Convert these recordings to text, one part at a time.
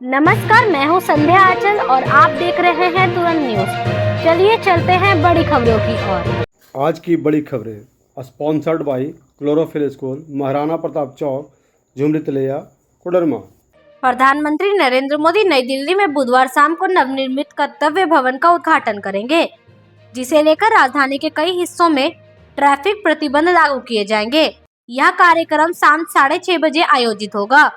नमस्कार, मैं हूं संध्या आंचल और आप देख रहे हैं तुरंत न्यूज। चलिए चलते हैं बड़ी खबरों की ओर। आज की बड़ी खबरें sponsored by Chlorophyll School, Maharana Pratap Chowk, Jhumri Telaiya, Koderma. प्रधानमंत्री नरेंद्र मोदी नई दिल्ली में बुधवार शाम को नवनिर्मित कर्तव्य भवन का उद्घाटन करेंगे, जिसे लेकर राजधानी के कई हिस्सों में ट्रैफिक प्रतिबंध लागू किए जाएंगे। यह कार्यक्रम शाम 6:30 बजे आयोजित होगा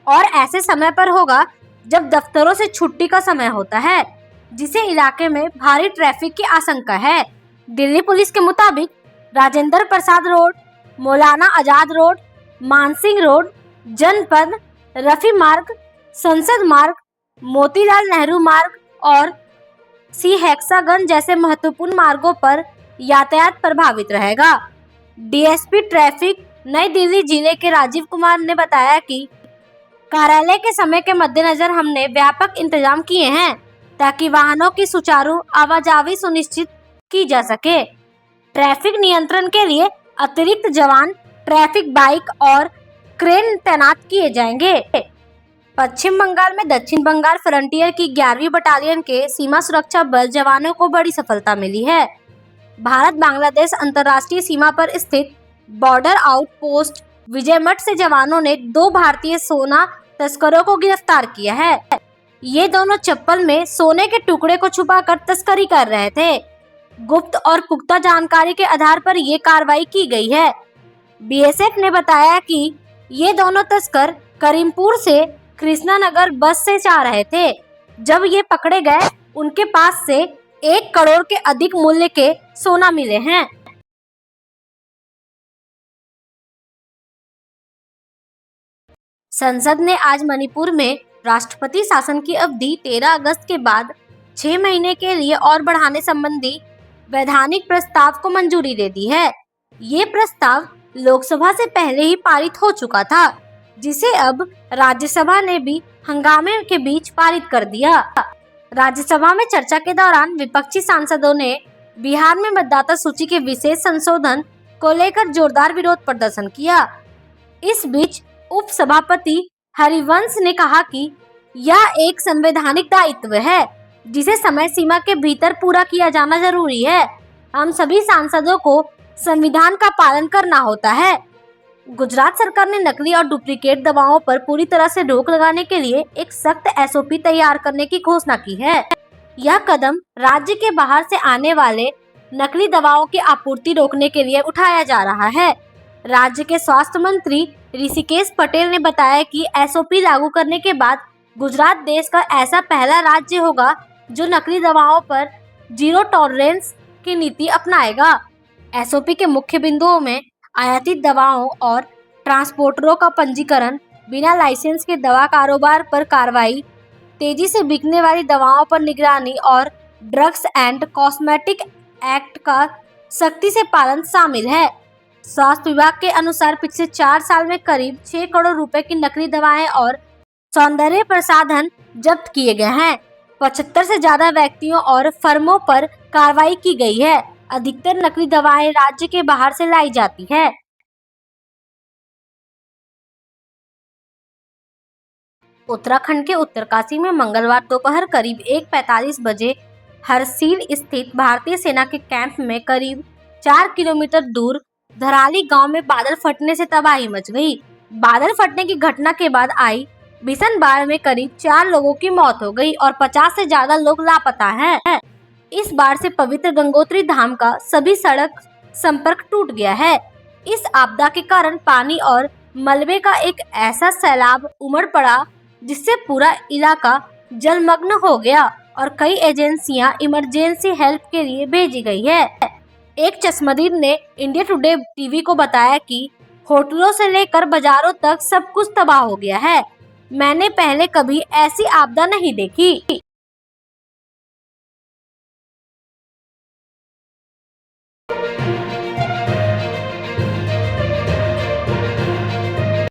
और ऐसे समय पर होगा जब दफ्तरों से छुट्टी का समय होता है, जिसे इलाके में भारी ट्रैफिक की आशंका है। दिल्ली पुलिस के मुताबिक Rajendra Prasad road, Maulana Azad road, Mansingh road, जनपद, रफी मार्ग, संसद मार्ग, मोतीलाल नेहरू मार्ग और सी हेक्सागन जैसे महत्वपूर्ण मार्गों पर यातायात प्रभावित रहेगा। डीएसपी ट्रैफिक नई दिल्ली जिले के राजीव कुमार ने बताया कि कार्यालय के समय के मद्देनजर हमने व्यापक इंतजाम किए हैं ताकि वाहनों की सुचारू आवाजाही सुनिश्चित की जा सके। ट्रैफिक नियंत्रण के लिए अतिरिक्त जवान, ट्रैफिक बाइक और क्रेन तैनात किए जाएंगे। पश्चिम बंगाल में दक्षिण बंगाल फ्रंटियर की 11वीं बटालियन के सीमा सुरक्षा बल जवानों को बड़ी सफलता मिली है। भारत बांग्लादेश अंतर्राष्ट्रीय सीमा पर स्थित बॉर्डर आउटपोस्ट विजयमठ से जवानों ने 2 भारतीय सोना तस्करों को गिरफ्तार किया है। ये दोनों चप्पल में सोने के टुकड़े को छुपाकर तस्करी कर रहे थे। गुप्त और पुख्ता जानकारी के आधार पर ये कार्रवाई की गई है। बीएसएफ ने बताया कि ये दोनों तस्कर करीमपुर से कृष्णानगर बस से जा रहे थे। जब ये पकड़े गए, उनके पास से 1 करोड़ के अधिक मूल्य के सोना मिले हैं। संसद ने आज मणिपुर में राष्ट्रपति शासन की अवधि 13 अगस्त के बाद 6 महीने के लिए और बढ़ाने संबंधी वैधानिक प्रस्ताव को मंजूरी दे दी है। ये प्रस्ताव लोकसभा से पहले ही पारित हो चुका था, जिसे अब राज्यसभा ने भी हंगामे के बीच पारित कर दिया। राज्यसभा में चर्चा के दौरान विपक्षी सांसदों ने बिहार में मतदाता सूची के विशेष संशोधन को लेकर जोरदार विरोध प्रदर्शन किया। इस बीच उप सभापति हरिवंश ने कहा कि यह एक संवैधानिक दायित्व है, जिसे समय सीमा के भीतर पूरा किया जाना जरूरी है। हम सभी सांसदों को संविधान का पालन करना होता है। गुजरात सरकार ने नकली और डुप्लीकेट दवाओं पर पूरी तरह से रोक लगाने के लिए एक सख्त एसओपी तैयार करने की घोषणा की है। यह कदम राज्य के बाहर से आने वाले नकली दवाओं की आपूर्ति रोकने के लिए उठाया जा रहा है। राज्य के स्वास्थ्य मंत्री ऋषिकेश पटेल ने बताया कि एसओपी लागू करने के बाद गुजरात देश का ऐसा पहला राज्य होगा जो नकली दवाओं पर जीरो टॉलरेंस की नीति अपनाएगा। एसओपी के मुख्य बिंदुओं में आयातित दवाओं और ट्रांसपोर्टरों का पंजीकरण, बिना लाइसेंस के दवा कारोबार पर कार्रवाई, तेजी से बिकने वाली दवाओं पर निगरानी और ड्रग्स एंड कॉस्मेटिक एक्ट का सख्ती से पालन शामिल है। स्वास्थ्य विभाग के अनुसार पिछले 4 साल में करीब 6 करोड़ रुपए की नकली दवाएं और सौंदर्य प्रसाधन जब्त किए गए हैं। 75 से ज्यादा व्यक्तियों और फर्मों पर कार्रवाई की गई है। अधिकतर नकली दवाएं राज्य के बाहर से लाई जाती है। उत्तराखंड के उत्तरकाशी में मंगलवार दोपहर करीब 1:45 बजे हरसील स्थित भारतीय सेना के कैंप में करीब 4 किलोमीटर दूर धराली गांव में बादल फटने से तबाही मच गई। बादल फटने की घटना के बाद आई भीषण बाढ़ में करीब 4 लोगों की मौत हो गई और 50 से ज्यादा लोग लापता हैं। इस बाढ़ से पवित्र गंगोत्री धाम का सभी सड़क संपर्क टूट गया है। इस आपदा के कारण पानी और मलबे का एक ऐसा सैलाब उमड़ पड़ा जिससे पूरा इलाका जलमग्न हो गया और कई एजेंसियां इमरजेंसी हेल्प के लिए भेजी गई है। एक चश्मदीद ने इंडिया टुडे टीवी को बताया कि होटलों से लेकर बाजारों तक सब कुछ तबाह हो गया है। मैंने पहले कभी ऐसी आपदा नहीं देखी।